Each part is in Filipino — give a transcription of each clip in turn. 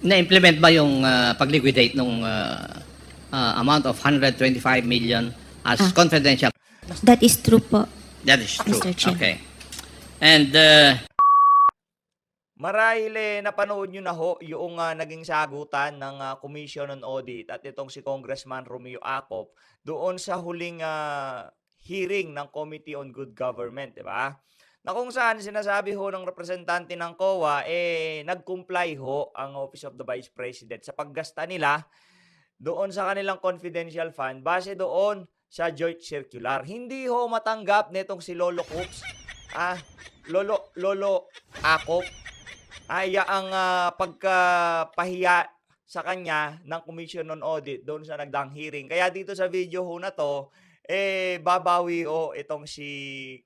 Na-implement ba yung pag-liquidate nung amount of 125 million as confidential? That is true po, That is true. Mr. Chair. Okay. And Marahil napanood nyo na ho yung naging sagutan ng Commission on Audit at itong si Congressman Romeo Acop doon sa huling hearing ng Committee on Good Government, di ba? Na kung saan sinasabi ho ng representante ng COA, nag-comply ho ang Office of the Vice President sa paggasta nila doon sa kanilang confidential fund base doon sa joint circular. Hindi ho matanggap nitong si Lolo Coops, Lolo Acop, ay ang pagkapahiya sa kanya ng Commission on Audit doon sa nagdaang hearing. Kaya dito sa video ho na to, babawi itong si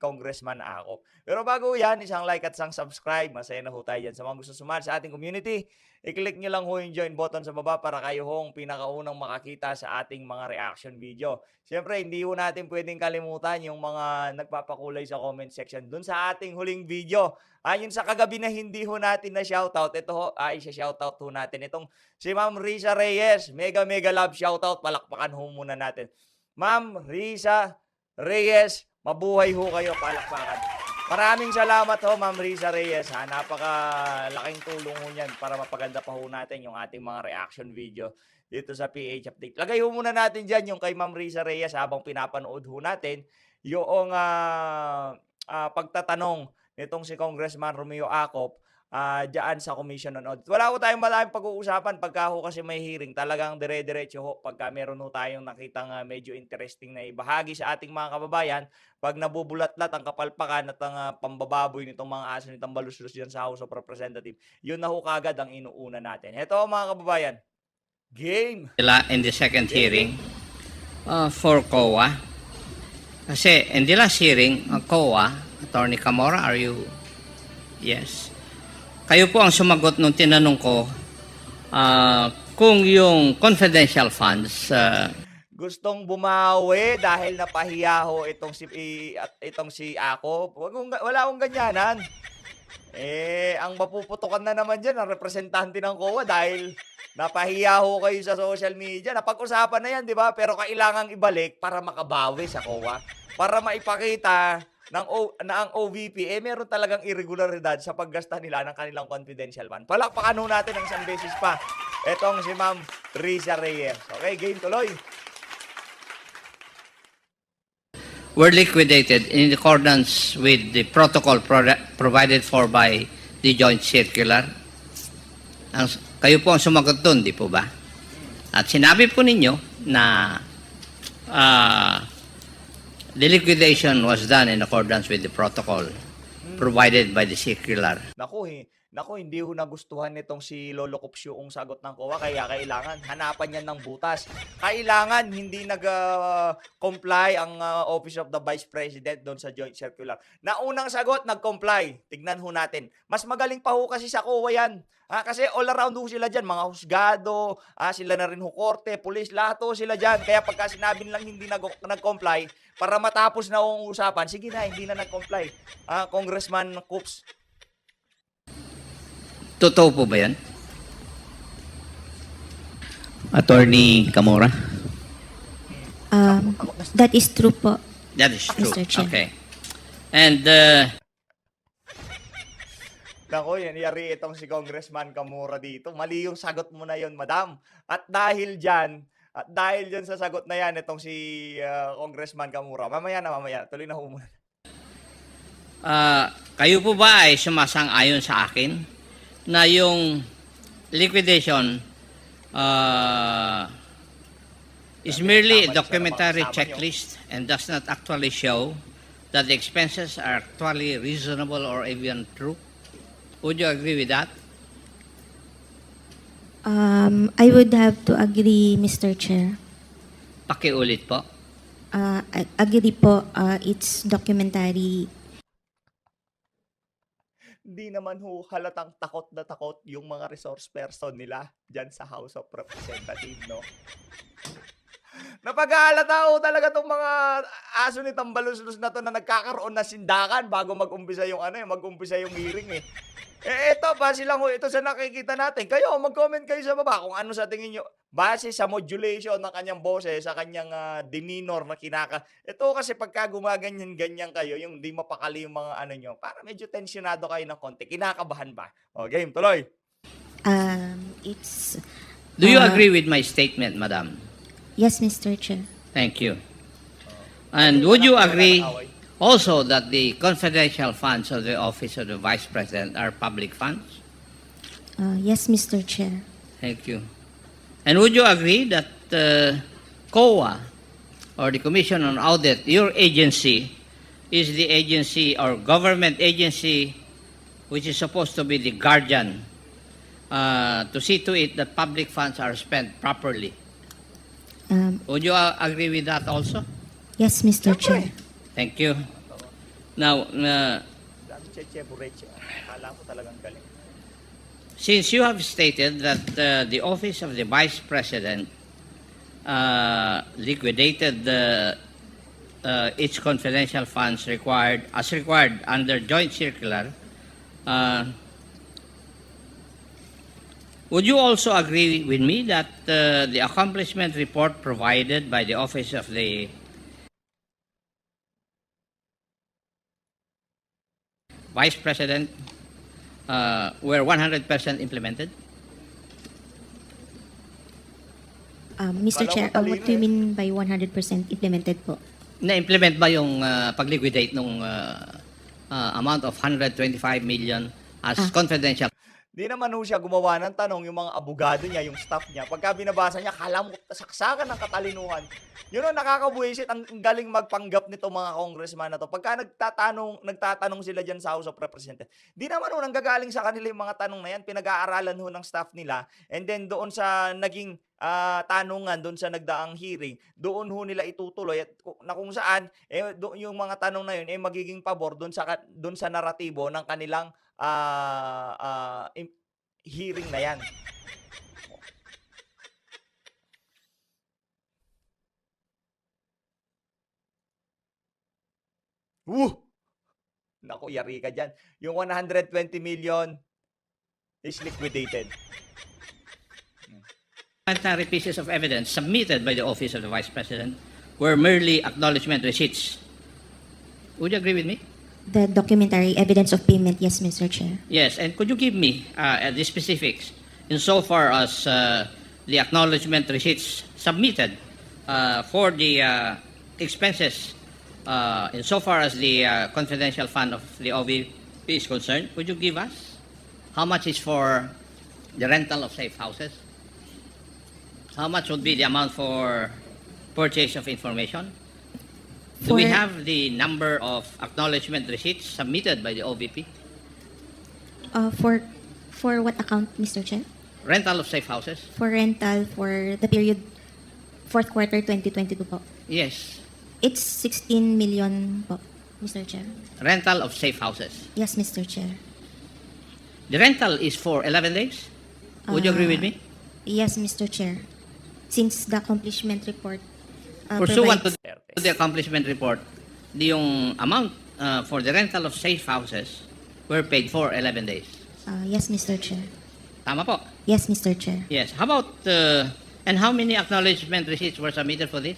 Congressman Acop. Pero bago yan, isang like at isang subscribe. Masaya na ho tayo dyan. Sa mga gusto sumali sa ating community, i-click nyo lang ho yung join button sa baba para kayo hong pinakaunang makakita sa ating mga reaction video. Siyempre, hindi ho natin pwedeng kalimutan yung mga nagpapakulay sa comment section dun sa ating huling video. Yun sa kagabi na hindi ho natin na shoutout, ito ho, isa-shoutout ho natin. Itong si Ma'am Risa Reyes, mega love shoutout, palakpakan ho muna natin. Ma'am Risa Reyes, mabuhay ho kayo, palakpakan. Maraming salamat ho, Ma'am Risa Reyes. Napakalaking tulong ho niyan para mapaganda pa ho natin yung ating mga reaction video dito sa PH Update. Lagay ho muna natin dyan yung kay Ma'am Risa Reyes habang pinapanood ho natin yung pagtatanong nitong si Congressman Romeo Acop dyan sa Commission on Audit. Wala ko tayong maraming pag-uusapan pagka ho kasi may hearing. Talagang dire-diretso ho pagka meron ho tayong nakitang medyo interesting na ibahagi sa ating mga kababayan. Pag nabubulat-lat ang kapalpakan at ang pambababoy nitong mga aso nitong baluslos dyan sa House of Representatives, yun na ho kagad ang inuuna natin. Ito mga kababayan, game! in the second hearing for COA. Kasi in the last hearing, COA, Attorney Camora, are you? Yes. Kayo po ang sumagot nung tinanong ko kung yung confidential funds Gustong bumawi dahil napahiya ho itong si Acop. Wala akong ganyanan. Ang mapuputukan na naman dyan ang representante ng COA dahil napahiya ho kayo sa social media. Napag-usapan na yan, di ba? Pero kailangang ibalik para makabawi sa COA. Para maipakita na ang OVP, meron talagang irregularidad sa paggasta nila ng kanilang confidential fund. Palakpakan ho natin ang isang beses pa. Etong si Ma'am Risa Reyes. Okay, game tuloy. were liquidated in accordance with the protocol provided for by the joint circular. Kayo po ang sumagot doon, di po ba? At sinabi po ninyo na the liquidation was done in accordance with the protocol provided by the circular. Naku, hindi ho nagustuhan nitong si Lolo Copsio ang sagot ng COA, kaya kailangan hanapan yan ng butas. Kailangan hindi nag-comply ang Office of the Vice President doon sa Joint Circular. Naunang sagot, nag-comply. Tignan ho natin. Mas magaling pa ho kasi sa COA yan. Kasi all around ho sila dyan, mga husgado, sila na rin ho korte, pulis, lahat ho sila dyan. Kaya pagka sinabi nilang hindi nag-comply, para matapos na ang usapan, sige na, hindi na nag-comply. Congressman Coops. Totoo po ba yan? Attorney Camora. That is true po, That is true. Mr. Chair. Okay. And Nako, yan yari itong si Congressman Camora dito. Mali yung sagot mo na yon, madam. At dahil dyan sa sagot na yan, itong si Congressman Camora. Mamaya. Tuloy na ho muna. kayo po ba ay sumasang-ayon sa akin na yung liquidation is merely a documentary checklist and does not actually show that the expenses are actually reasonable or even true? Would you agree with that? I would have to agree, Mr. Chair. Pakiulit po. Agree po, it's documentary. Hindi naman ho halatang takot na takot yung mga resource person nila dyan sa House of Representatives, no? Napag-aalata ho talaga tong mga aso ni Tambaluslos na to na nagkakaroon na sindakan bago mag-umpisa yung mag-umpisa yung hearing eh. Ito, base lang ho ito sa nakikita natin. Kayo, mag-comment kayo sa baba kung ano sa tingin nyo. Base sa modulation ng kanyang boses, sa kanyang demeanor na Ito kasi pagka gumaganyan-ganyan kayo, yung di mapakali yung mga ano nyo, para medyo tensionado kayo ng konti. Kinakabahan ba? O, game, tuloy. It's Do you Uh, agree with my statement, Madam? yes, Mr. Chair. Thank you. And would you agree also that the confidential funds of the Office of the Vice President are public funds? Yes, Mr. Chair. Thank you. And would you agree that COA, or the Commission on Audit, your agency, is the agency or government agency which is supposed to be the guardian to see to it that public funds are spent properly? Would you agree with that also? Yes, Mr. Chair. Thank you. Now, Dami cheche-bureche. Akala ko talagang galing. since you have stated that the Office of the Vice President liquidated its confidential funds required under Joint Circular, would you also agree with me that the accomplishment report provided by the Office of the Vice President were 100% implemented? Mr. Kala ko Chair, what do you talino mean by 100% implemented po? Na-implement ba yung pag-liquidate ng amount of 125 million as confidential? Di naman ho siya gumawa ng tanong, yung mga abogado niya, yung staff niya. Pagka binabasa niya, kala mo saksakan ng katalinuhan. Yun ang nakakabuwisit, ang galing magpanggap nito mga congressman na to. Pagka nagtatanong sila dyan sa House of Representatives, di naman ho nanggagaling sa kanila yung mga tanong na yan, pinag-aaralan ho ng staff nila. And then doon sa naging tanungan, doon sa nagdaang hearing, doon ho nila itutuloy at na kung saan yung mga tanong na yun magiging pabor doon sa naratibo ng kanilang hearing na yan. Naku, yari ka dyan. Yung 120 million is liquidated. Documentary pieces of evidence submitted by the Office of the Vice President were merely acknowledgement receipts. Would you agree with me? The documentary evidence of payment, yes, Mr. Chair. Yes, and could you give me the specifics insofar as the acknowledgement receipts submitted for the expenses insofar as the confidential fund of the OVP is concerned? Would you give us how much is for the rental of safe houses? How much would be the amount for purchase of information? Do we For- have the number of acknowledgement receipts submitted by the OVP? For what account, Mr. Chair? Rental of safe houses? For rental for the period fourth quarter 2022 po. Yes. It's 16 million po, Mr. Chair. Rental of safe houses. Yes, Mr. Chair. The rental is for 11 days? Would you agree with me? Yes, Mr. Chair. Since the accomplishment report Pursuant to provides- the accomplishment report, yung amount for the rental of safe houses were paid for 11 days. yes, Mr. Chair. Tama po? Yes, Mr. Chair. Yes. How about, and how many acknowledgement receipts were submitted for this?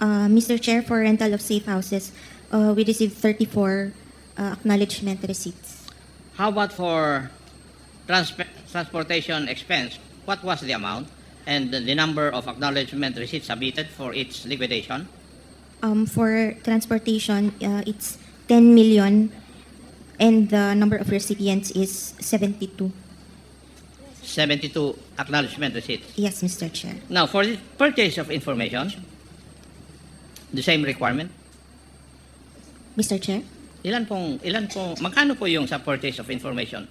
Mr. Chair, for rental of safe houses, we received 34 acknowledgement receipts. How about for transportation expense? What was the amount and the number of acknowledgement receipts submitted for its liquidation? For transportation, it's 10 million, and the number of recipients is 72. 72 acknowledgement receipts. Yes, Mr. Chair. Now, for the purchase of information, the same requirement? Mr. Chair, magkano po yung sa purchase of information?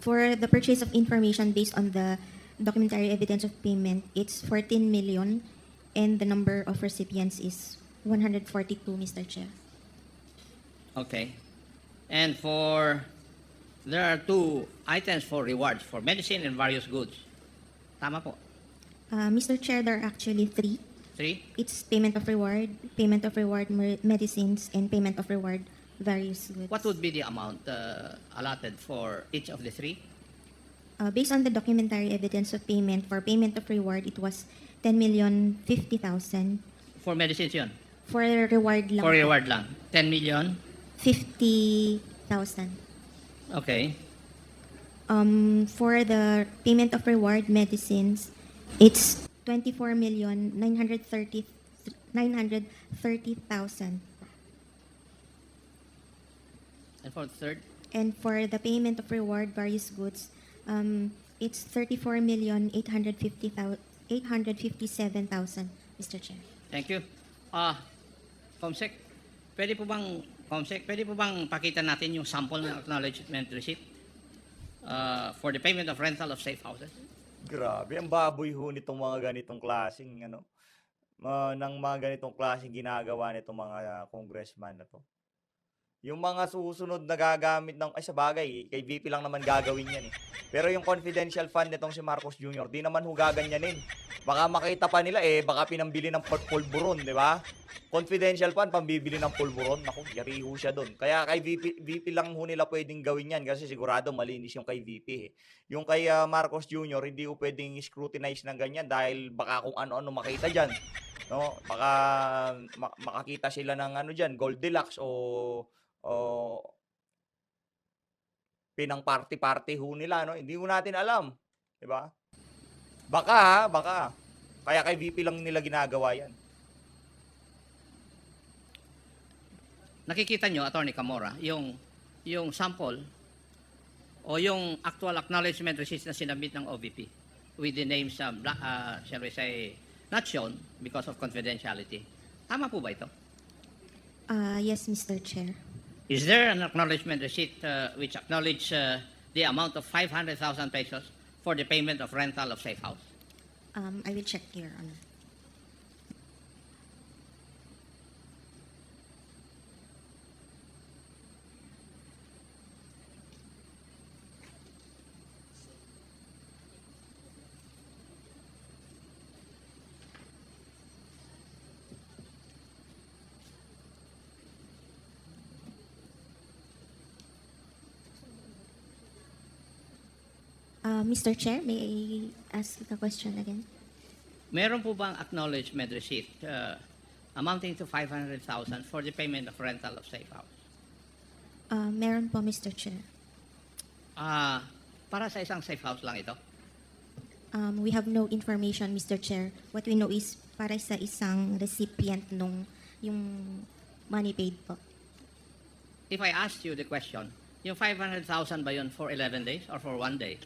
for the purchase of information based on the documentary evidence of payment, it's 14 million, and the number of recipients is 142, Mr. Chair. Okay. And there are two items for rewards, for medicine and various goods. Tama po. Mr. Chair, there are actually three. Three? It's payment of reward medicines, and payment of reward various goods. What would be the amount allotted for each of the three? Based on the documentary evidence of payment, for payment of reward, it was 10,050,000. For medicines yun? For reward lang. For po, reward lang? 10 million? 50,000. Okay. For the payment of reward medicines, it's 24,930,000. And for the third? And for the payment of reward various goods, it's 34,857,000, Mr. Chair. Thank you. Comsec, pwede po bang pakita natin yung sample ng acknowledgement receipt for the payment of rental of safe houses? Grabe, ang baboy ho nitong mga ganitong klaseng ng mga ganitong klaseng ginagawa nitong mga congressman na to. Yung mga susunod na gagamit sa bagay, kay VP lang naman gagawin yan eh. Pero yung confidential fund nitong si Marcos Jr., di naman ho gaganyanin. Baka makita pa nila baka pinambili ng pulburon, di ba? Confidential fund, pambibili ng pulburon. Naku, yari ho siya doon. Kaya kay VP lang ho nila pwedeng gawin yan kasi sigurado malinis yung kay VP eh. Yung kay Marcos Jr., hindi ho pwedeng scrutinize ng ganyan dahil baka kung ano-ano makita dyan. No? Baka makakita sila ng dyan, Goldilocks o pinang party ho nila, no? Hindi mo natin alam, 'di ba? Baka. Kaya kay VP lang nila ginagawa 'yan. Nakikita nyo, Attorney Camora, yung sample o yung actual acknowledgement receipt na sinabit ng OVP with the names, shall we say, not shown because of confidentiality. Tama po ba ito? Yes, Mr. Chair. Is there an acknowledgement receipt which acknowledge the amount of 500,000 pesos for the payment of rental of safe house? I will check here, Honor. Mr. Chair, may I ask a question again? Meron po bang acknowledgement receipt amounting to 500,000 for the payment of rental of safe house? Meron po, Mr. Chair. Para sa isang safe house lang ito? We have no information, Mr. Chair. What we know is para sa isang recipient yung money paid po. If I asked you the question, yung 500,000 ba yun for 11 days or for 1 day?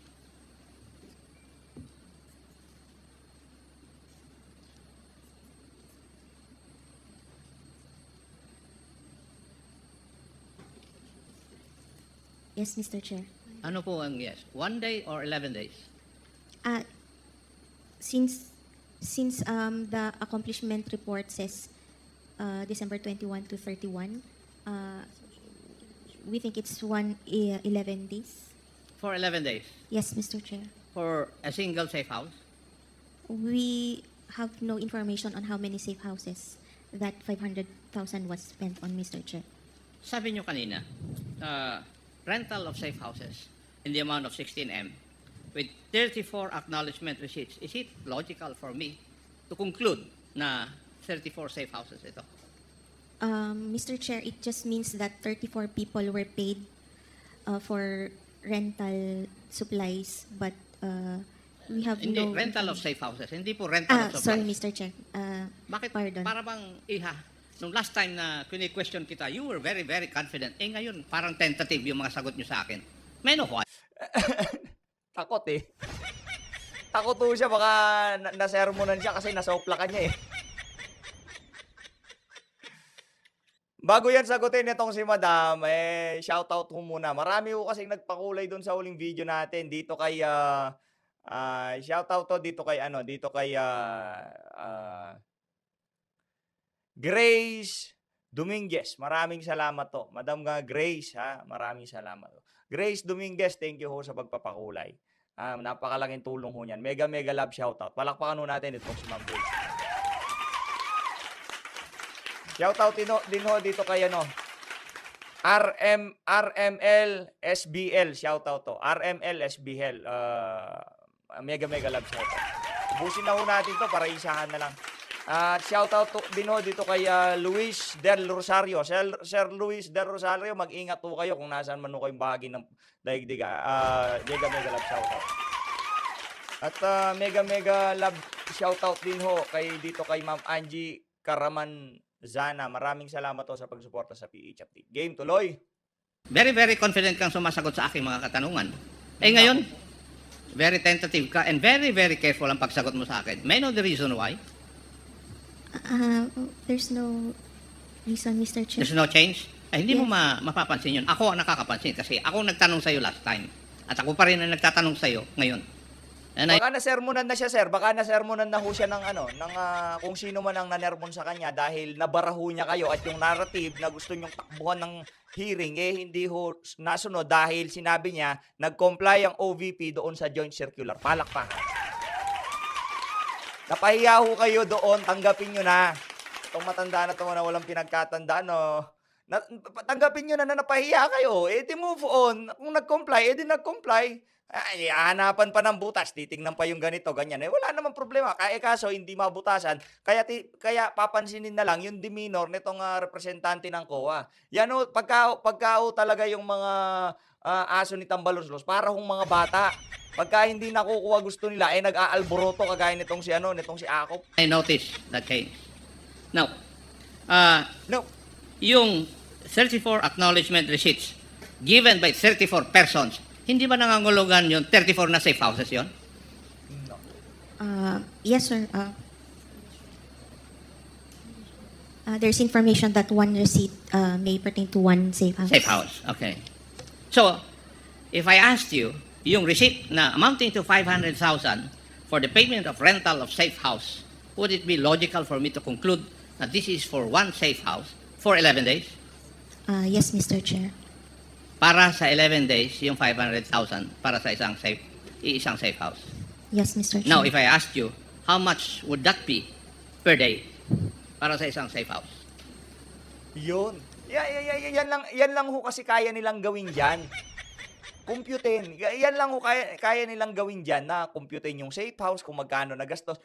Yes, Mr. Chair. Ano po ang yes? 1 day or 11 days? Since the accomplishment report says December 21 to 31, we think it's 11 days. For 11 days? Yes, Mr. Chair. For a single safe house? We have no information on how many safe houses that 500,000 was spent on, Mr. Chair. Sabi nyo kanina, rental of safe houses in the amount of 16M with 34 acknowledgement receipts. Is it logical for me to conclude na 34 safe houses ito? Mr. Chair, it just means that 34 people were paid for rental supplies, but we have Hindi, no... rental of safe houses. Hindi po rental of supplies. Sorry, Mr. Chair. Bakit? Pardon. Para bang, nung last time na kini-question kita, you were very, very confident. Ngayon, parang tentative yung mga sagot nyo sa akin. May no why? Takot eh. Takot po siya, baka nasermonan siya kasi nasoplakan niya eh. Bago yan sagutin itong si Madam, shoutout ko muna. Marami ko kasing nagpakulay doon sa huling video natin. Dito kay, shoutout to dito kay, Grace Dominguez. Maraming salamat to. Madam Grace, ha? Maraming salamat. Grace Dominguez, thank you ho sa pagpapakulay. Napakalaking tulong ho niyan. Mega love shoutout. Palakpakan ho natin itong si Ma'am Grace. Shoutout din ho dito kay RML SBL, shoutout to. RML SBL. Mega love shoutout. Ubusin na ho natin to para isahan na lang. At shoutout to din ho dito kay Luis Del Rosario. Sir Luis Del Rosario, mag-ingat po kayo kung nasaan man ho kayong bahagi ng daigdig. Mega love shoutout. At mega love shoutout din ho dito kay Ma'am Angie Karaman Zana. Maraming salamat ho sa pagsuporta sa PH Update. Game tuloy. Very, very confident kang sumasagot sa aking mga katanungan. Eh ngayon, very tentative ka and very, very careful ang pagsagot mo sa akin. May I know the reason why? There's no reason, Mr. Chair. There's no change? Ay, hindi mo Yes. mapapansin yun. Ako ang nakakapansin kasi ako nagtanong sa'yo last time. At ako pa rin ang nagtatanong sa'yo ngayon. And Baka nasermonan na siya, sir. Baka nasermonan na ho siya ng kung sino man ang nanermon sa kanya dahil nabaraho niya kayo at yung narrative na gusto niyong takbuhan ng hearing hindi ho nasunod dahil sinabi niya nag-comply ang OVP doon sa joint circular. Palakpakan. Napahiya ho kayo doon, tanggapin niyo na. Itong matanda na ito na walang pinagkatandaan, no? Tanggapin niyo na napahiya kayo. Di move on. Kung nag-comply, di nag-comply. Ay, hanapan pa ng butas, titingnan pa yung ganito, ganyan. Wala namang problema. Kaso hindi mabutasan. Kaya papansinin na lang yung demeanor nitong representante ng COA. Yan o, pagka talaga yung mga aso ni Tambaloslos, para hong mga bata. Pagka hindi nakukuha gusto nila, nag-aalboroto kagaya nitong si Akop. I noticed that change. Now, No. yung 34 acknowledgement receipts given by 34 persons, hindi ba nangangulugan yung 34 na safe houses yon? Yes, sir. There's information that one receipt may pertain to one safe house. Safe house, okay. So, if I asked you, yung receipt na amounting to 500,000 for the payment of rental of safe house, would it be logical for me to conclude that this is for one safe house for 11 days? Yes, Mr. Chair. Para sa 11 days, yung 500,000 para sa isang safe house. Yes, Mr. Chair. Now, if I asked you, how much would that be per day para sa isang safe house? Yun. Yan lang ho kasi kaya nilang gawin dyan. Computin. Yan lang ho kaya nilang gawin dyan na computin yung safe house, kung magkano nagastos.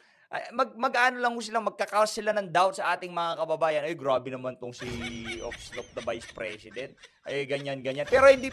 Mag-ano lang ho sila, magkakaos sila ng doubt sa ating mga kababayan. Ay, grabe naman tong si Office of the Vice President. Ay, ganyan. Pero hindi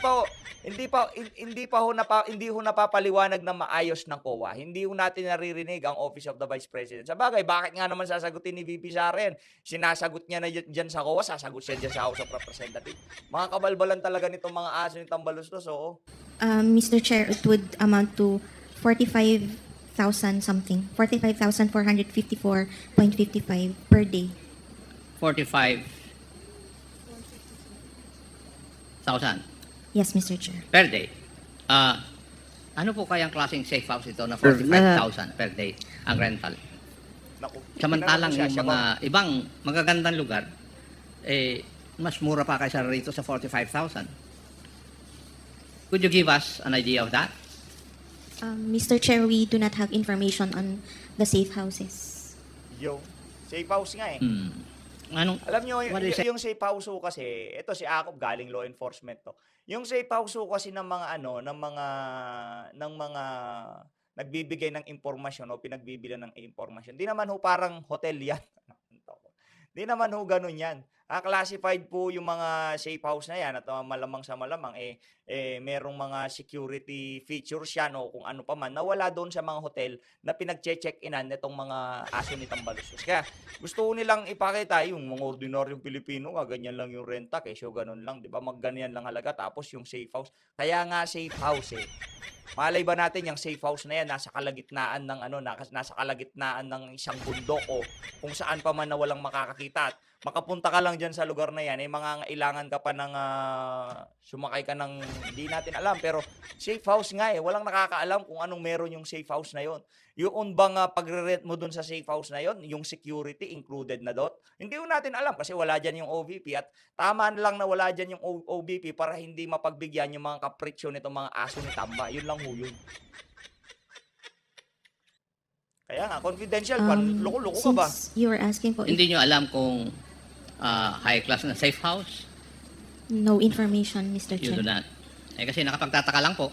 ho napapaliwanag na maayos ng COA. Hindi ho natin naririnig ang Office of the Vice President. Sa bagay, bakit nga naman sasagutin ni VP Saren? Sinasagot niya na dyan sa COA, sasagot siya dyan sa House of Representatives. Mga kabalbalan talaga nitong mga aso ni Tambaloslos, oo. Mr. Chair, it would amount to 45,000 something. 45,454.55 per day. 45,000 Yes, Mr. Chair. per day. Ano po kayang klaseng safe house ito na 45,000 per day ang rental? Naku, Samantalang tinanong ko yung siya, mga ibang magagandang lugar, mas mura pa kaysa rito sa 45,000. Could you give us an idea of that? Mr. Chair, we do not have information on the safe houses. Yo, safe house nga eh. Anong, Alam nyo, what is it? yung safe house ho kasi, ito si Akop galing law enforcement to. Yung safe house ho kasi ng mga nagbibigay ng impormasyon o pinagbibila ng impormasyon. Di naman ho parang hotel yan. Di naman ho ganun yan. Classified po yung mga safe house na yan at malamang sa malamang merong mga security features yan o kung ano pa man na wala doon sa mga hotel na pinag-check-in-an nitong mga aso ni Tambaloslos. Kaya gusto nilang ipakita yung mga ordinaryong Pilipino, ganyan lang yung renta, kesyo ganun lang, di ba? Magganyan lang halaga tapos yung safe house. Kaya nga safe house eh. Malay ba natin yung safe house na yan nasa kalagitnaan ng isang bundok o kung saan pa man na walang makakakita at makapunta ka lang dyan sa lugar na yan, mangangailangan ka pa ng sumakay ka ng hindi natin alam. Pero safe house nga eh, walang nakakaalam kung anong meron yung safe house na yon. Yung bang pagre-rent mo dun sa safe house na yon, yung security included na doon? Hindi ko natin alam kasi wala dyan yung OVP at tama lang na wala dyan yung OVP para hindi mapagbigyan yung mga kapritsyo nitong mga aso ni Tamba. Yun lang ho yun. Kaya nga, confidential pa. Loko-loko ka ba? Since you were asking po, Hindi nyo alam kung high class na safe house? No information, Mr. You Chair. do not. Eh, kasi nakapagtataka lang po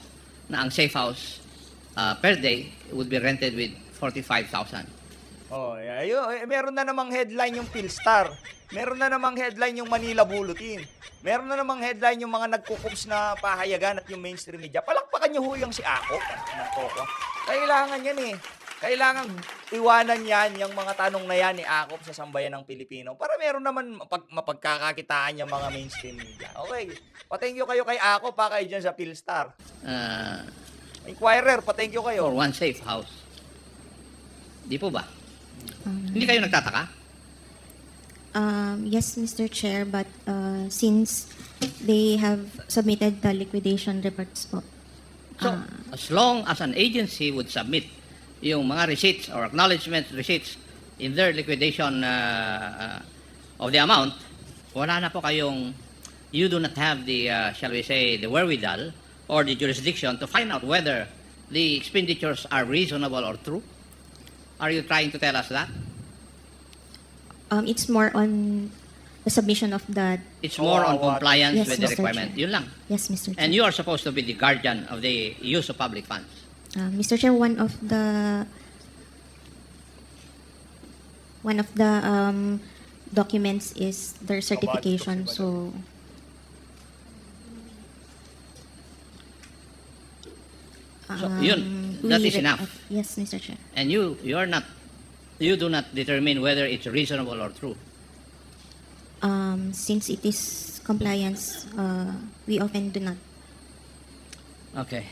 na ang safe house per day would be rented with 45,000. Oh, meron na namang headline yung Philstar. Meron na namang headline yung Manila Bulletin. Meron na namang headline yung mga nagkukups na pahayagan at yung mainstream media. Palakpakan niyo ho yung si Ako. Kailangan yan eh. Kailangan iwanan yan, yung mga tanong na yan ni Akop sa sambayan ng Pilipino para meron naman mapagkakakitaan yung mga mainstream media. Okay. Pa-thank you kayo kay Akop pa kayo dyan sa Philstar. Inquirer, pa-thank you kayo. For one safe house. Di po ba? Hindi kayo nagtataka? Yes, Mr. Chair, but since they have submitted the liquidation reports po. So, as long as an agency would submit yung mga receipts or acknowledgement receipts in their liquidation of the amount, wala na po kayong, you do not have the, shall we say, the wherewithal or the jurisdiction to find out whether the expenditures are reasonable or true? Are you trying to tell us that? It's more on the submission of the... It's more on compliance Yes, with the Mr. requirement. Chair. Yun lang. Yes, Mr. Chair. And you are supposed to be the guardian of the use of public funds. Mr. Chair, one of the documents is their certification. So, So, yun, that is enough. Yes, Mr. Chair. And you do not determine whether it's reasonable or true. Since it is compliance, we often do not. Okay.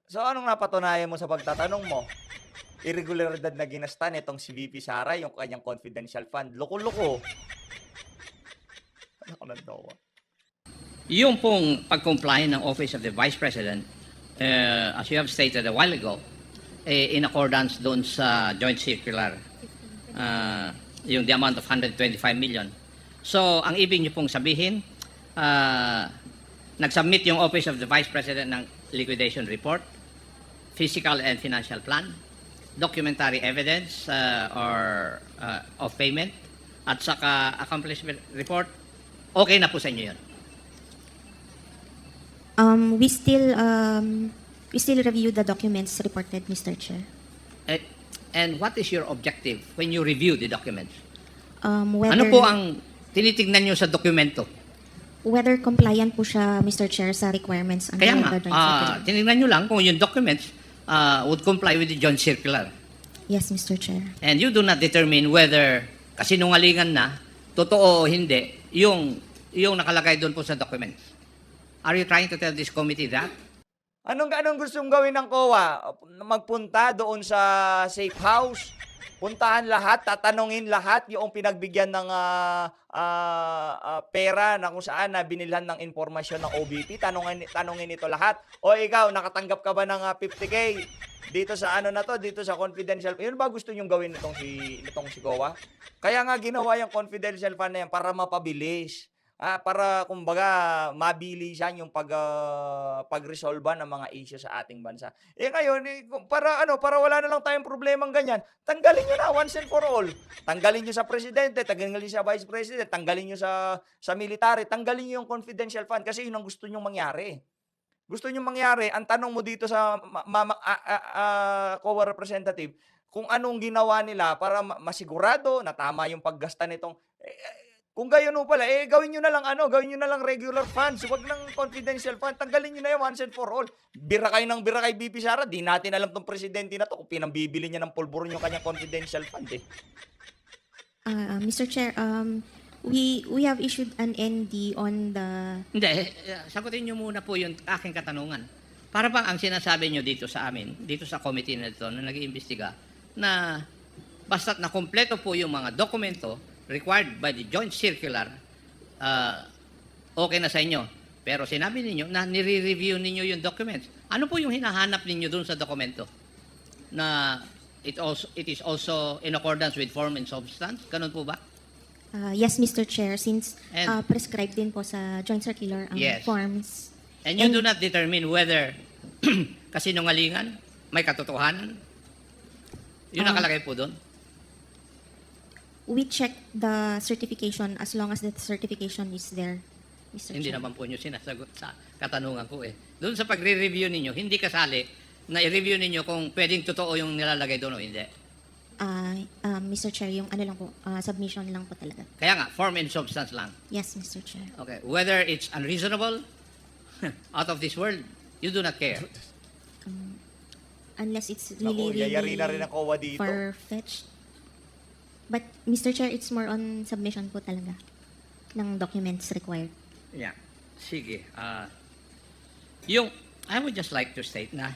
So anong napatunayan mo sa pagtatanong mo? Irregularidad na ginasta nitong si VP Sara yung kanyang confidential fund. Loko-loko. Ano ka nandawa? Yung pong pag-comply ng Office of the Vice President, as you have stated a while ago, in accordance doon sa joint circular, yung the amount of 125 million. So, ang ibig niyo pong sabihin, nag-submit yung Office of the Vice President ng liquidation report, physical and financial plan, documentary evidence of payment, at saka accomplishment report. Okay na po sa inyo yun. We still review the documents reported, Mr. Chair. And what is your objective when you review the documents? Whether, Ano po ang tinitignan nyo sa dokumento? whether compliant po siya, Mr. Chair, sa requirements under Kaya the nga, joint circular. tinignan nyo lang kung yung documents would comply with the joint circular. Yes, Mr. Chair. And you do not determine whether kasinungalingan na, totoo o hindi, yung nakalagay doon po sa documents. Are you trying to tell this committee that? Anong gustong gawin ng COA? Magpunta doon sa safe house? Puntahan lahat, tatanungin lahat yung pinagbigyan ng pera na kung saan na binilhan ng informasyon ng OBP. Tanungin ito lahat. O ikaw, nakatanggap ka ba ng 50K dito sa ano na to, dito sa confidential? Yun ba gusto nyong gawin nitong si COA? Kaya nga ginawa yung confidential fund na yan para mapabilis. Para kumbaga mabilisan yung pagresolba ng mga issue sa ating bansa. Ngayon para wala na lang tayong problemang ganyan, tanggalin niyo na once and for all. Tanggalin niyo sa presidente, tanggalin niyo sa vice president, tanggalin niyo sa military, tanggalin niyo yung confidential fund kasi yun ang gusto niyo mangyari. Gusto niyo mangyari, ang tanong mo dito sa COA representative, kung anong ginawa nila para masigurado na tama yung paggasta nitong kung gayon mo pala, gawin nyo na lang regular funds. Huwag nang confidential fund. Tanggalin nyo na yan once and for all. Bira kayo ng bira kay BP Sara. Di natin alam tong presidente na to kung pinambibili niya ng pulburon yung kanyang confidential fund Mr. Chair, we have issued an ND on the... Hindi, sagutin nyo muna po yung aking katanungan. Para bang ang sinasabi nyo dito sa amin, dito sa committee na ito na nag-iimbestiga, na basta't na kompleto po yung mga dokumento required by the joint circular, okay na sa inyo. Pero sinabi ninyo na nire-review ninyo yung documents. Ano po yung hinahanap ninyo dun sa dokumento? Na it is also in accordance with form and substance? Ganun po ba? Yes, Mr. Chair, since And- prescribed din po sa joint circular ang Yes. forms. And you do not determine whether kasinungalingan, may katotohanan? Yun nakalagay po doon. We check the certification as long as the certification is there, Mr. Hindi Chair. naman po nyo sinasagot sa katanungan ko eh. Doon sa pagre-review ninyo, hindi kasali na i-review ninyo kung pwedeng totoo yung nilalagay doon o hindi. Mr. Chair, yung ano lang po, submission lang po talaga. Kaya nga, form and substance lang. Yes, Mr. Chair. Okay. Whether it's unreasonable, out of this world, you do not care. Unless it's Naku, really, yayari na rin ang COA dito. far-fetched. But, Mr. Chair, it's more on submission po talaga ng documents required. Yeah. Sige. I would just like to state na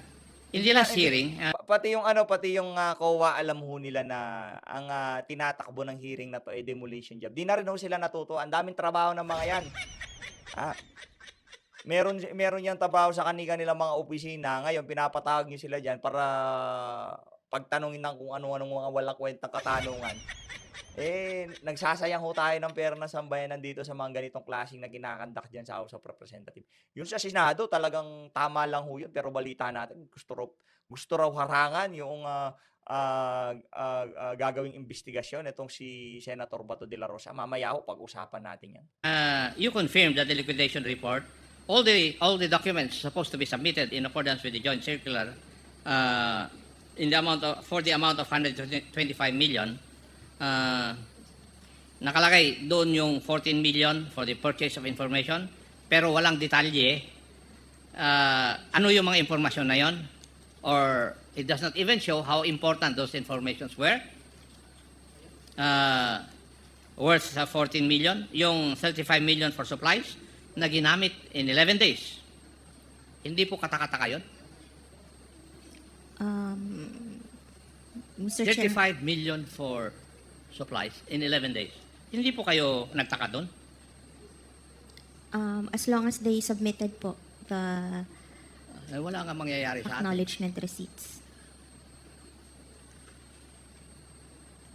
in the last hearing, Pati yung COA, alam ho nila na ang tinatakbo ng hearing na to ay demolition job. Di na rin ho sila natuto. Ang daming trabaho ng mga yan. Meron yang trabaho sa kanilang mga opisina. Ngayon, pinapatawag nyo sila dyan para pagtanungin ng kung ano-anong mga walang kwentang katanungan. Nagsasayang ho tayo ng pera ng sambayanan dito sa mga ganitong klaseng na kinakandak dyan sa House of Representatives. Yung sa Senado, talagang tama lang ho yun. Pero balita natin, gusto raw harangan yung gagawing investigasyon itong si Senator Bato de la Rosa. Mamaya ho, pag-usapan natin yan. you confirmed that the liquidation report, all the documents supposed to be submitted in accordance with the joint circular, for the amount of 125 million, nakalagay doon yung 14 million for the purchase of information, pero walang detalye. Ano yung mga informasyon na yon? Or it does not even show how important those informations were. Worth 14 million, yung 35 million for supplies na ginamit in 11 days. Hindi po katakataka yun? Mr. Chair, 35 million for supplies in 11 days. Hindi po kayo nagtaka doon? as long as they submitted po the Wala nga mangyayari sa atin. acknowledgement receipts.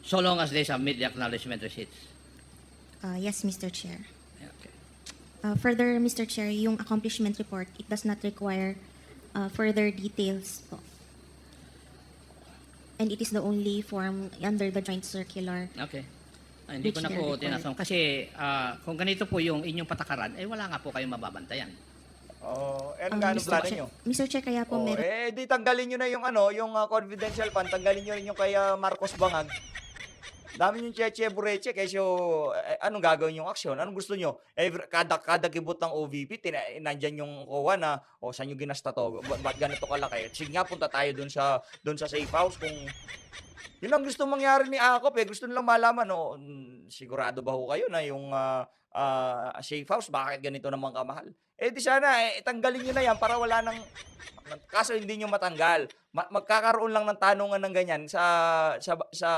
So long as they submit the acknowledgement receipts. Yes, Mr. Chair. Okay. Further, Mr. Chair, yung accomplishment report, it does not require further details po. And it is the only form under the joint circular. Okay. Hindi ko Which na they po are required. tinasong. Kasi kung ganito po yung inyong patakaran, wala nga po kayong mababantayan. Anong plano nyo? Mr. Chair, kaya po meron. Di tanggalin nyo na yung confidential fund, tanggalin nyo rin yung kay Marcos Bangag. Dami yung cheche bureche, kesyo, anong gagawin yung aksyon? Anong gusto nyo? Kada kibot ng OVP, nandyan yung COA na, saan nyo ginasta to? Ba't ganito kalaki? Sige nga, punta tayo dun sa safe house kung yun ang gusto mangyari ni Akop gusto nilang malaman, sigurado ba ho kayo na yung safe house, bakit ganito naman kamahal? Di sana, tanggalin nyo na yan para wala nang, kaso hindi nyo matanggal. Magkakaroon lang ng tanungan ng ganyan sa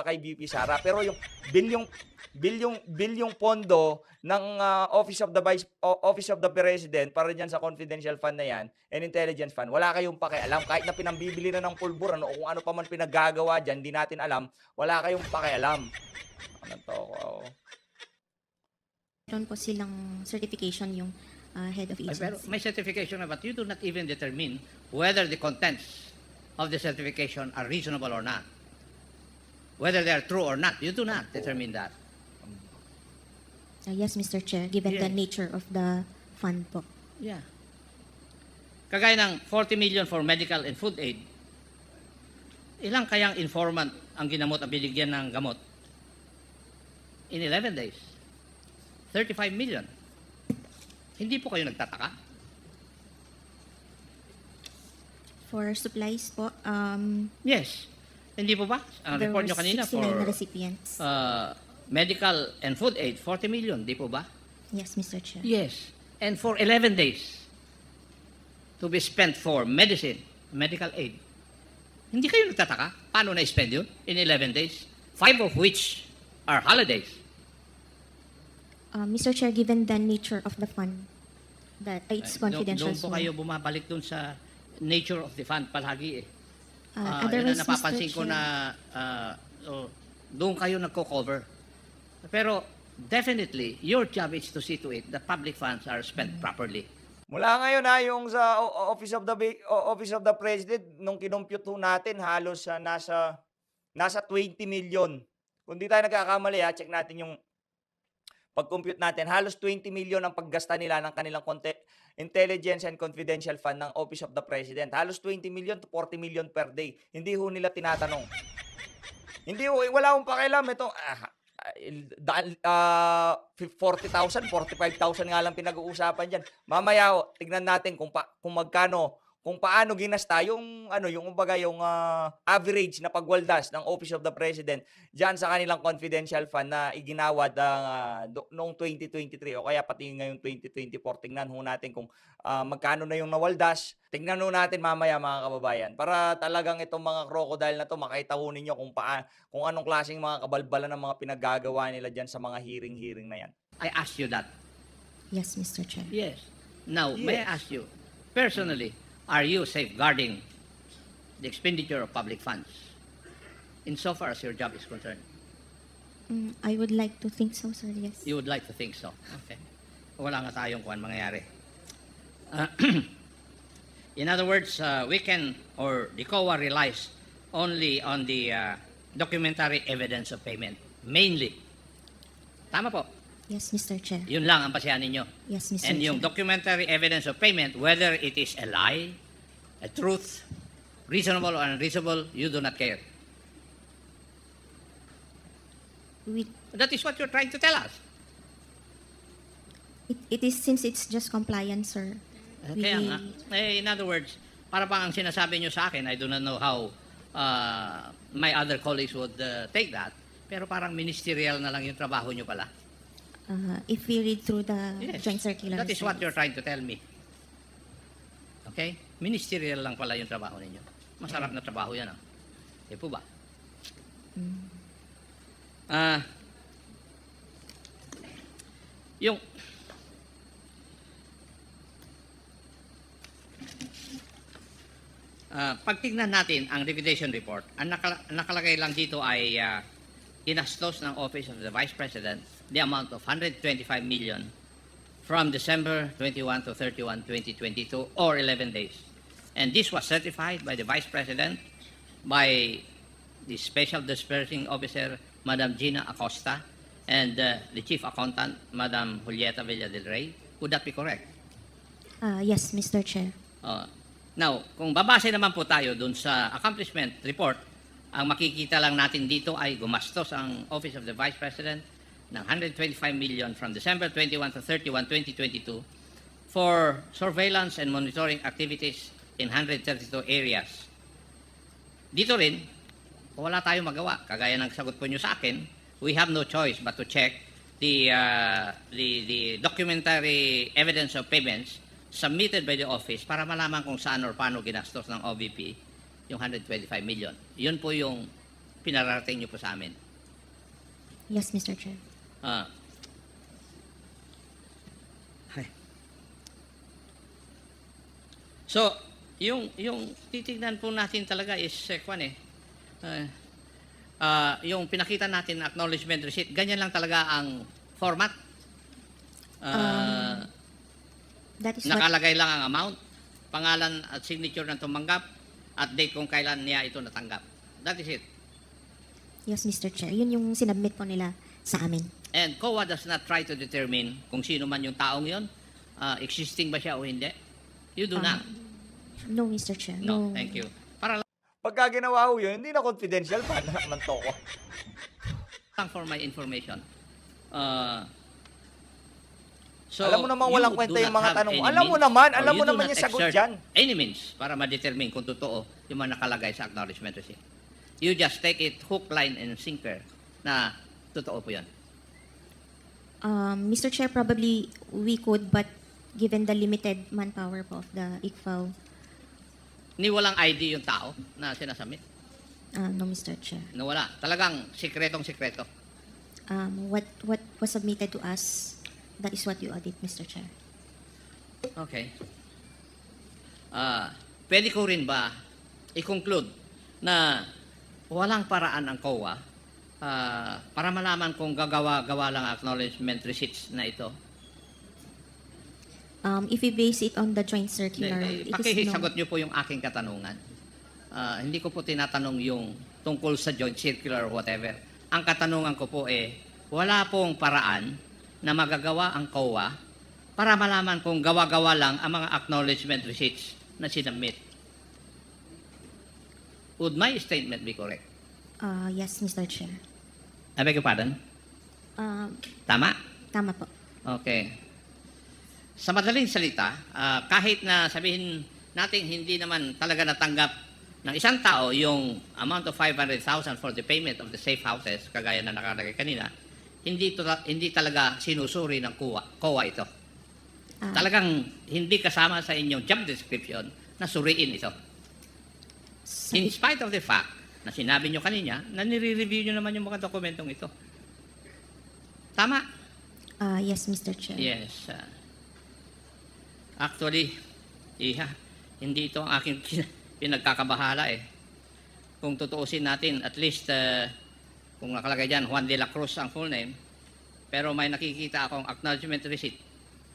kay VP Sara. Pero yung bilyong pondo ng Office of the President para diyan sa confidential fund na yan and intelligence fund, wala kayong pakialam. Kahit na pinambibili na ng pulbur, o kung ano pa man pinaggagawa diyan, di natin alam, wala kayong pakialam. Ano to? Meron po silang certification yung head of Pero agency. may certification na, but you do not even determine whether the contents of the certification are reasonable or not. Whether they are true or not, you do not determine that. Yes, Mr. Chair, given the Yeah. nature of the fund po. Yeah. Kagaya ng 40 million for medical and food aid, ilang kayang informant ang ginamot at binigyan ng gamot? In 11 days. 35 million. Hindi po kayo nagtataka? For supplies po, Yes. Hindi po ba? Ang there report were nyo kanina 69 for recipients. medical and food aid, 40 million. Di po ba? Yes, Mr. Chair. Yes. And for 11 days to be spent for medicine, medical aid. Hindi kayo nagtataka? Paano na-spend yun in 11 days? 5 of which are holidays. Mr. Chair, given the nature of the fund, that it's confidential. Doon po so, kayo bumabalik doon sa nature of the fund palagi eh. Yun otherwise, ang napapansin Mr. ko Chair, na doon kayo nagko-cover. Pero definitely, your job is to see to it that public funds are spent properly. Mula ngayon yung sa Office of the President, nung kinompute ho natin, halos nasa 20 million Kung di tayo nagkakamali, check natin yung pag-compute natin. Halos 20 million ang paggasta nila ng kanilang Intelligence and Confidential Fund ng Office of the President. Halos 20 million to 40 million per day. Hindi ho nila tinatanong. Hindi ho, wala akong pakialam. Ito, 40,000, 45,000 nga lang pinag-uusapan dyan. Mamaya ho, tignan natin kung magkano, kung paano ginasta yung kumbaga yung average na pagwaldas ng Office of the President diyan sa kanilang confidential fund na iginawad noong 2023 o kaya pati ngayong 2024. Tingnan ho natin kung magkano na yung nawaldas. Tingnan ho natin mamaya mga kababayan para talagang itong mga crocodile na to makita ho ninyo kung anong klaseng mga kabalbalan ng mga pinaggagawa nila diyan sa mga hearing na yan. I asked you that. Yes, Mr. Chair. Yes. Now, may I ask you, personally, are you safeguarding the expenditure of public funds insofar as your job is concerned? I would like to think so, sir. Yes. You would like to think so. Okay. Wala nga tayong kuwan mangyayari. In other words, we can, or the COA relies only on the documentary evidence of payment. Mainly. Tama po. Yes, Mr. Chair. Yun lang ang pasihan ninyo. Yes, Mr. And yung Chair. documentary evidence of payment, whether it is a lie, a truth, reasonable or unreasonable, you do not care. That is what you're trying to tell us. It is since it's just compliance, sir. Kaya nga, in other words, para bang ang sinasabi nyo sa akin, I do not know how my other colleagues would take that, pero parang ministerial na lang yung trabaho nyo pala. If we read through the Yes, joint circular. that is what you're trying to tell me. Okay? Ministerial lang pala yung trabaho ninyo. Masarap na trabaho yan, ah. Eh po ba? Yung pagtignan natin ang liquidation report, ang nakalagay lang dito ay ginastos ng Office of the Vice President the amount of 125 million from December 21 to 31, 2022 or 11 days. And this was certified by the Vice President, by the Special Disbursing Officer, Madam Gina Acosta, and the Chief Accountant, Madam Julieta Villa del Rey. Would that be correct? Yes, Mr. Chair. Now, kung babase naman po tayo dun sa accomplishment report, ang makikita lang natin dito ay gumastos ang Office of the Vice President ng 125 million from December 21 to 31, 2022 for surveillance and monitoring activities in 132 areas. Dito rin, wala tayong magawa. Kagaya ng sagot po nyo sa akin, we have no choice but to check the documentary evidence of payments submitted by the office para malaman kung saan or paano ginastos ng OVP yung 125 million. Yun po yung pinararating nyo po sa amin. Yes, Mr. Chair. So, yung titignan po natin talaga is yung pinakita natin na acknowledgement receipt, ganyan lang talaga ang format. That is what, Nakalagay lang ang amount, pangalan at signature ng tumanggap, at date kung kailan niya ito natanggap. That is it. yes, Mr. Chair. Yun yung sinubmit po nila sa amin. And COA does not try to determine kung sino man yung taong yon, existing ba siya o hindi. You do not. No, Mr. Chair. No, thank you. Para Pagka ginawa ho yun, hindi na confidential pa naman to. lang for my information. So, Alam mo naman you walang do kwenta yung not mga have tanong mo. any Alam mo means, naman, or alam you mo do naman not yung sagot exert dyan. Any means para ma-determine kung totoo yung mga nakalagay sa acknowledgement receipt. You just take it hook, line, and sinker na totoo po yan. Mr. Chair, probably we could, but given the limited manpower po of the ICFAO, Ni walang ID yung tao na sinasubmit. no, Mr. Chair. No, wala. Talagang sikretong-sikreto. What was submitted to us, that is what you audit, Mr. Chair. Okay. Pwede ko rin ba i-conclude na walang paraan ang COA para malaman kung gagawa-gawa lang acknowledgement receipts na ito? If we base it on the joint circular, it is no. Pakisagot niyo po yung aking katanungan. Hindi ko po tinatanong yung tungkol sa joint circular or whatever. ang katanungan ko po wala pong paraan na magagawa ang COA para malaman kung gawa-gawa lang ang mga acknowledgement receipts na sinubmit. Would my statement be correct? Yes, Mr. Chair. I beg your pardon? Um, Tama? Tama po. Okay. Sa madaling salita, kahit na sabihin natin hindi naman talaga natanggap ng isang tao yung amount of 500,000 for the payment of the safe houses, kagaya na nakalagay kanina, hindi talaga sinusuri ng COA ito. Talagang hindi kasama sa inyong job description na suriin ito. In spite of the fact na sinabi nyo kanina na nire-review nyo naman yung mga dokumentong ito. Tama? Yes, Mr. Chair. Yes. Actually, hindi ito ang aking pinagkakabahala Kung tutuusin natin, at least, kung nakalagay dyan, Juan de la Cruz ang full name, pero may nakikita akong acknowledgement receipt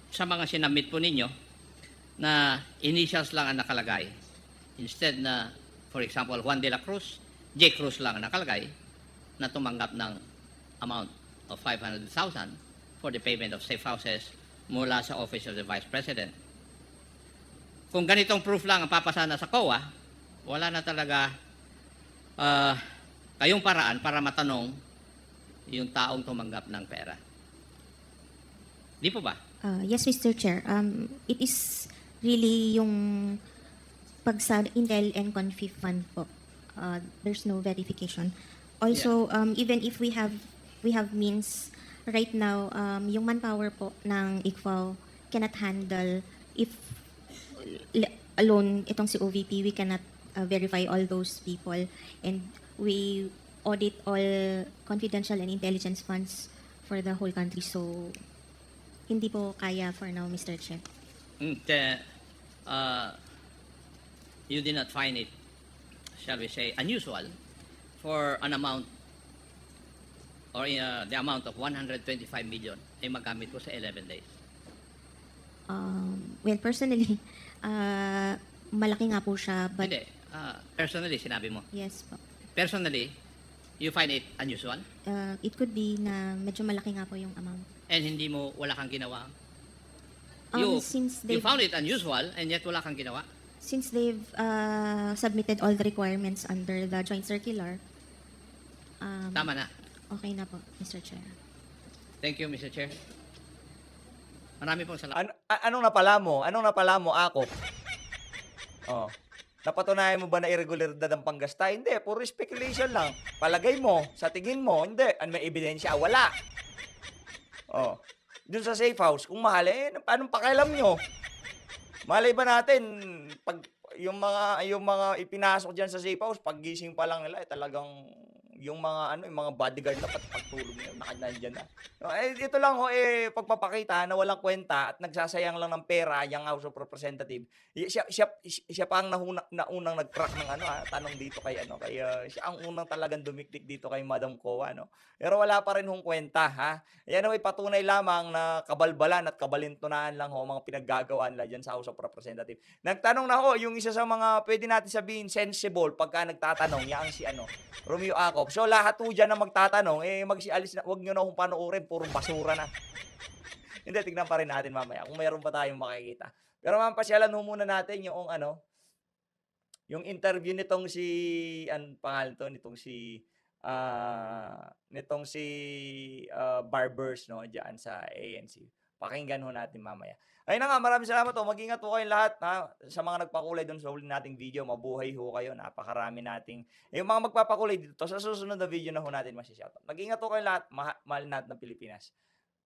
sa mga sinamit po ninyo na initials lang ang nakalagay. Instead na, for example, Juan de la Cruz, J. Cruz lang ang nakalagay na tumanggap ng amount of 500,000 for the payment of safe houses mula sa Office of the Vice President. Kung ganitong proof lang ang papasana sa COA, wala na talaga kayong paraan para matanong yung taong tumanggap ng pera. Di po ba? Yes, Mr. Chair. It is really yung pag sa Intel and Confif Fund po. There's no verification. Also, even if we have means right now, yung manpower po ng ICFAO cannot handle if alone itong si OVP, we cannot verify all those people, and we audit all confidential and intelligence funds for the whole country. So, hindi po kaya for now, Mr. Chair. You did not find it, shall we say, unusual for an amount or the amount of 125 million ay magamit ko sa 11 days. Well, personally, malaki nga po siya, but Hindi. Personally, sinabi mo. yes po. Personally, you find it unusual? It could be na medyo malaki nga po yung amount. And wala kang ginawa? Since You they've, found it unusual and yet wala kang ginawa? since they've submitted all the requirements under the joint circular, Tama na. okay na po, Mr. Chair. Thank you, Mr. Chair. Marami pong salamat. Anong napala mo? Ako? Oh. Napatunayan mo ba na irregularidad ang panggasta? Hindi, puro speculation lang. Palagay mo, sa tingin mo, hindi. May ebidensya? Wala. Oh. Dun sa safe house, kung mahal, anong pakialam nyo? Malay ba natin, pag yung mga ipinasok diyan sa safe house, paggising pa lang nila, talagang yung mga bodyguard na pagtulog nila, nandiyan na. Ito lang pagpapakita na walang kwenta at nagsasayang lang ng pera yung House of Representative. Siya pa ang naunang nag-crack ng tanong dito kay siya ang unang talagang dumikdik dito kay Madam COA, no. Pero wala pa rin hong kwenta, ha. Yan ay patunay lamang na kabalbalan at kabalintunaan lang mga pinaggagawa nila diyan sa House of Representative. Nagtanong na yung isa sa mga pwede natin sabihin sensible pagka nagtatanong, yang si Romeo Acop. So lahat po dyan na magtatanong, magsialis na, huwag nyo na kung panoorin, puro basura na. Hindi, tignan pa rin natin mamaya kung mayroon pa tayong makikita. Pero pasyalan ho muna natin yung yung interview nitong si, pangalan to, nitong si Barbers, no, dyan sa ANC. Pakinggan ho natin mamaya. Ayun na nga, maraming salamat ho. Mag-ingat ho kayong lahat, ha? Sa mga nagpakulay doon sa huli nating video, mabuhay ho kayo. Napakarami nating, yung mga magpapakulay dito, sa susunod na video na ho natin masishoutout. Mag-ingat ho kayong lahat, mahal natin ng Pilipinas.